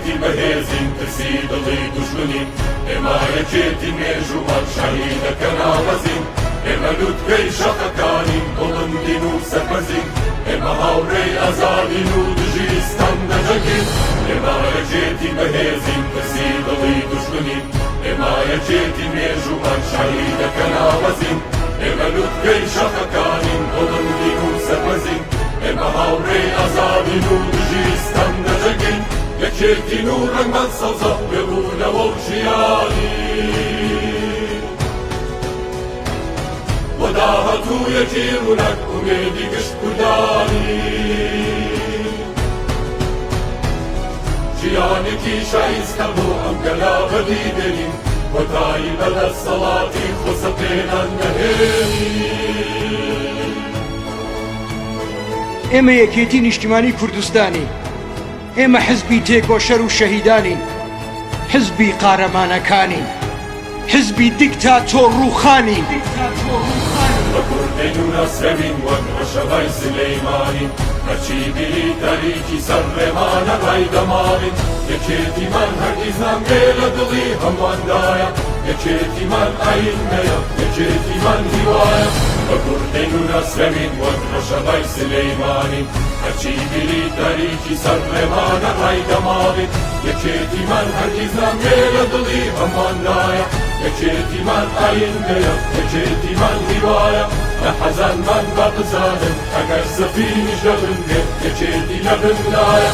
یەکێتی بەهێزین ترسی دڵی دوژمنین ئێمە یەکێتی مێژومان شەهیدەکە ناوەزین ئێمە لوتکەی شەقەکانین بڵندین و سەربەزین ئێمە هاوڕێی ئازادین و دژیستان دەجەگین ئێمە یەکێتی بەهێزین ترسی دڵی دوژمنین ئێمە یەکێتی مێژومان شەهیدەکە ناوەزین ئێمە لوتکەی شەقەکانین بڵندین و سەربەزین ئێمە هاوڕێی ئازادین و دژیستان دەجەگین یەکێتین و ڕەنگمان سەوزە بێبوونەوە و ژیانی وەداهەتوو یەکی ڕوونەک ئومێدی گشت کوردانی ژیانێکی شایستە بۆ ئەم گەلا بەدی دێنین کۆتایی بەدەستەڵاتی خۆسەپێنان نەهێنین ئێمە یەکێتی نیشتیمانی کوردستانی ئێمە حزبی تێکۆشەر و شەهیدانین حزبی قارەمانەکانین حزبی دیکتاتۆر ڕووخانین بە کوردین و نەسرەوین وەک ڕەشەبای سلەیمانین هەرچی بیری تاریکی سەر ڕێمانە ڕایدەماڵین یەکێتیمان هەرگیز نامبێ لە دڵی هەمواندایە یەکێتیمان ئاینەیە یەکێتیمان هیوایە بە کوردین و نەسرەوین وەک ڕەشەبای سلەیمانین هەرچی بیری تاریکی سەر ڕێمانە ڕایدەماڵین یەکێتیمان هەرگیز نامبێ لە دڵی هەمواندایە یەکێتیمان ئاینەیە یەکێتیمان هیوایە لە حەزانمان بە بزانن ئەگەر سەفینیش لە بن بێت یەکێتی لە بندایە